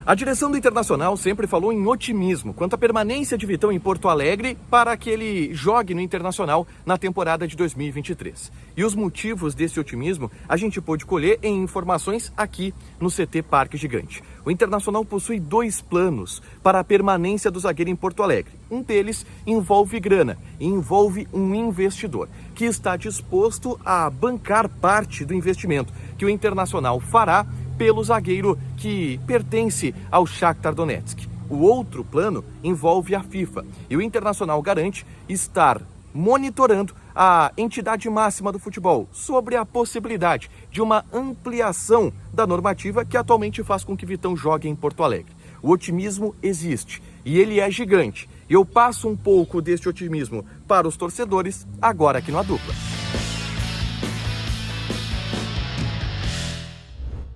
A direção do Internacional sempre falou em otimismo quanto à permanência de Vitão em Porto Alegre para que ele jogue no Internacional na temporada de 2023. E os motivos desse otimismo a gente pôde colher em informações aqui no CT Parque Gigante. O Internacional possui dois planos para a permanência do zagueiro em Porto Alegre. Um deles envolve grana e envolve um investidor que está disposto a bancar parte do investimento que o Internacional fará pelo zagueiro que pertence ao Shakhtar Donetsk. O outro plano envolve a FIFA e o Internacional garante estar monitorando a entidade máxima do futebol sobre a possibilidade de uma ampliação da normativa que atualmente faz com que Vitão jogue em Porto Alegre. O otimismo existe e ele é gigante. Eu passo um pouco deste otimismo para os torcedores agora aqui no A Dupla.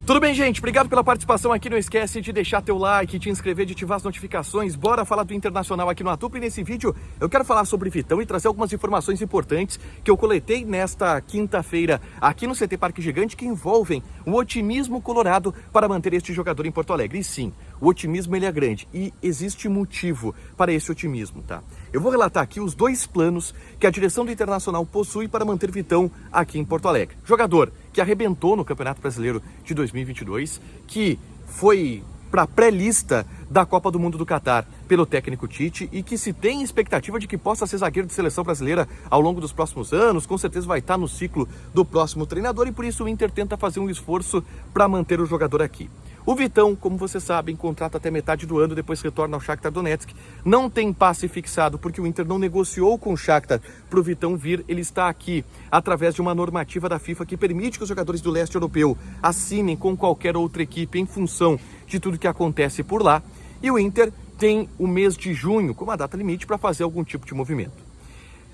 Tudo bem, gente? Obrigado pela participação aqui. Não esquece de deixar teu like, te inscrever, de ativar as notificações. Bora falar do Internacional aqui no A Dupla. E nesse vídeo eu quero falar sobre Vitão e trazer algumas informações importantes que eu coletei nesta quinta-feira aqui no CT Parque Gigante que envolvem o otimismo colorado para manter este jogador em Porto Alegre. E sim, o otimismo ele é grande e existe motivo para esse otimismo, tá? Eu vou relatar aqui os dois planos que a direção do Internacional possui para manter Vitão aqui em Porto Alegre. Jogador que arrebentou no Campeonato Brasileiro de 2022, que foi para a pré-lista da Copa do Mundo do Catar pelo técnico Tite e que se tem expectativa de que possa ser zagueiro de seleção brasileira ao longo dos próximos anos, com certeza vai estar no ciclo do próximo treinador e por isso o Inter tenta fazer um esforço para manter o jogador aqui. O Vitão, como vocês sabem, contrata até metade do ano, depois retorna ao Shakhtar Donetsk. Não tem passe fixado porque o Inter não negociou com o Shakhtar para o Vitão vir. Ele está aqui através de uma normativa da FIFA que permite que os jogadores do leste europeu assinem com qualquer outra equipe em função de tudo que acontece por lá. E o Inter tem o mês de junho como a data limite para fazer algum tipo de movimento.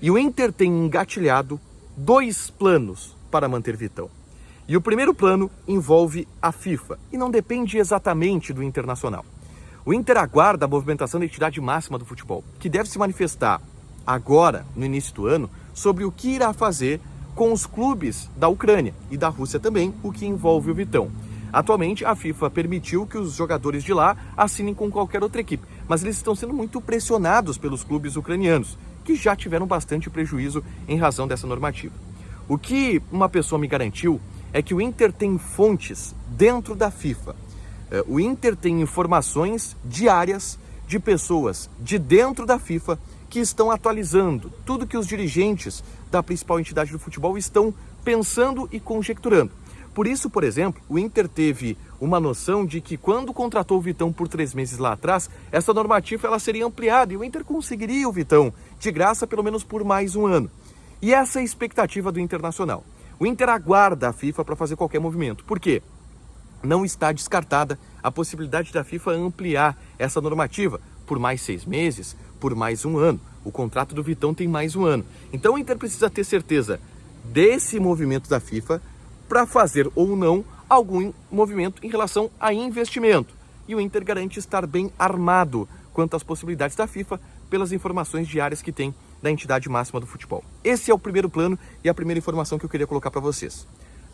E o Inter tem engatilhado dois planos para manter Vitão. E o primeiro plano envolve a FIFA e não depende exatamente do Internacional. O Inter aguarda a movimentação da entidade máxima do futebol, que deve se manifestar agora, no início do ano, sobre o que irá fazer com os clubes da Ucrânia e da Rússia também, o que envolve o Vitão. Atualmente, a FIFA permitiu que os jogadores de lá assinem com qualquer outra equipe, mas eles estão sendo muito pressionados pelos clubes ucranianos, que já tiveram bastante prejuízo em razão dessa normativa. O que uma pessoa me garantiu é que o Inter tem fontes dentro da FIFA. O Inter tem informações diárias de pessoas de dentro da FIFA que estão atualizando tudo que os dirigentes da principal entidade do futebol estão pensando e conjecturando. Por isso, por exemplo, o Inter teve uma noção de que quando contratou o Vitão por 3 meses lá atrás, essa normativa ela seria ampliada e o Inter conseguiria o Vitão de graça pelo menos por mais um ano. E essa é a expectativa do Internacional. O Inter aguarda a FIFA para fazer qualquer movimento. Por quê? Não está descartada a possibilidade da FIFA ampliar essa normativa por mais 6 meses, por mais um ano. O contrato do Vitão tem mais um ano. Então o Inter precisa ter certeza desse movimento da FIFA para fazer ou não algum movimento em relação a investimento. E o Inter garante estar bem armado quanto às possibilidades da FIFA pelas informações diárias que tem da entidade máxima do futebol. Esse é o primeiro plano e a primeira informação que eu queria colocar para vocês.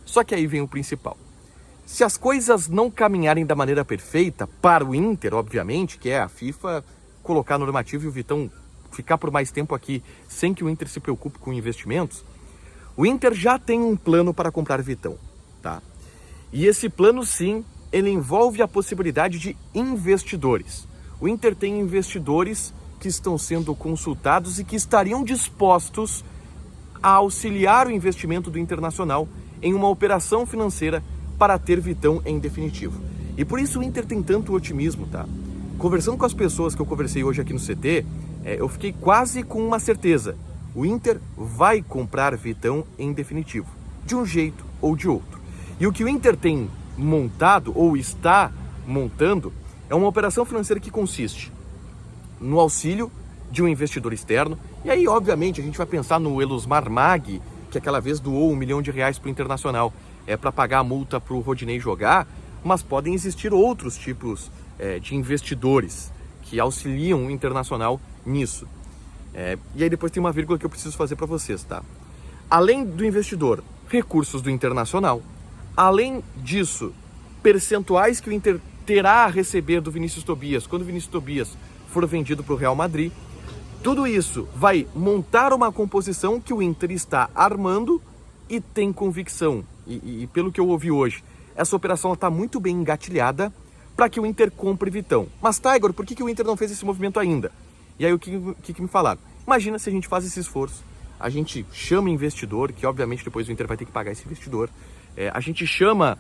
Só que aí vem o principal. Se as coisas não caminharem da maneira perfeita para o Inter, obviamente, que é a FIFA colocar a normativa e o Vitão ficar por mais tempo aqui sem que o Inter se preocupe com investimentos, o Inter já tem um plano para comprar Vitão, tá? E esse plano, sim, ele envolve a possibilidade de investidores. O Inter tem investidores que estão sendo consultados e que estariam dispostos a auxiliar o investimento do Internacional em uma operação financeira para ter Vitão em definitivo. E por isso o Inter tem tanto otimismo, tá? Conversando com as pessoas que eu conversei hoje aqui no CT, eu fiquei quase com uma certeza. O Inter vai comprar Vitão em definitivo, de um jeito ou de outro. E o que o Inter tem montado ou está montando é uma operação financeira que consiste no auxílio de um investidor externo. E aí, obviamente, a gente vai pensar no Elusmar Mag, que aquela vez doou R$1 milhão para o Internacional para pagar a multa para o Rodinei jogar, mas podem existir outros tipos de investidores que auxiliam o Internacional nisso. E aí depois tem uma vírgula que eu preciso fazer para vocês, tá? Além do investidor, recursos do Internacional. Além disso, percentuais que o Inter terá a receber do Vinícius Tobias quando o Vinícius Tobias for vendido para o Real Madrid. Tudo isso vai montar uma composição que o Inter está armando e tem convicção. E pelo que eu ouvi hoje, essa operação está muito bem engatilhada para que o Inter compre Vitão. Mas, Igor, por que o Inter não fez esse movimento ainda? E aí o que me falaram? Imagina se a gente faz esse esforço, a gente chama investidor, que obviamente depois o Inter vai ter que pagar esse investidor, a gente chama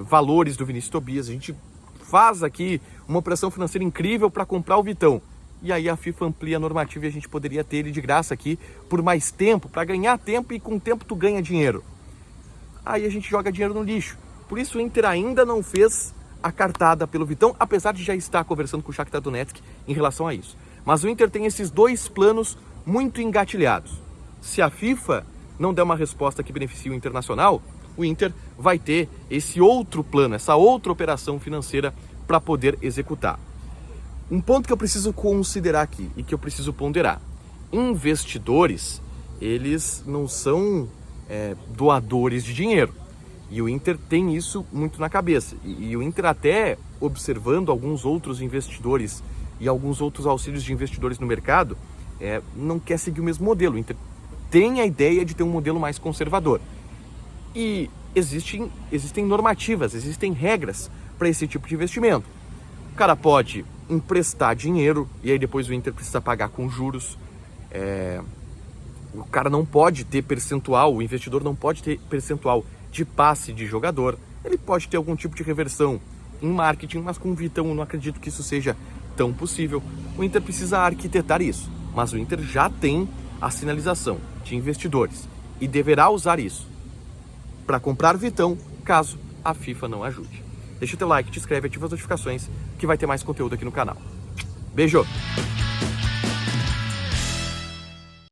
valores do Vinícius Tobias, a gente faz aqui uma operação financeira incrível para comprar o Vitão. E aí a FIFA amplia a normativa e a gente poderia ter ele de graça aqui por mais tempo, para ganhar tempo, e com o tempo tu ganha dinheiro. Aí a gente joga dinheiro no lixo. Por isso o Inter ainda não fez a cartada pelo Vitão, apesar de já estar conversando com o Shakhtar Donetsk em relação a isso. Mas o Inter tem esses dois planos muito engatilhados. Se a FIFA não der uma resposta que beneficie o Internacional, o Inter vai ter esse outro plano, essa outra operação financeira para poder executar. Um ponto que eu preciso considerar aqui e que eu preciso ponderar: investidores, eles não são doadores de dinheiro. E o Inter tem isso muito na cabeça. E o Inter, até observando alguns outros investidores e alguns outros auxílios de investidores no mercado, não quer seguir o mesmo modelo. O Inter tem a ideia de ter um modelo mais conservador. E existem normativas, existem regras para esse tipo de investimento. O cara pode emprestar dinheiro e aí depois o Inter precisa pagar com juros. O cara não pode ter percentual, o investidor não pode ter percentual de passe de jogador. Ele pode ter algum tipo de reversão em marketing, mas com o Vitão eu não acredito que isso seja tão possível. O Inter precisa arquitetar isso, mas o Inter já tem a sinalização de investidores e deverá usar isso para comprar Vitão, caso a FIFA não ajude. Deixa o teu like, te inscreve, ativa as notificações, que vai ter mais conteúdo aqui no canal. Beijo!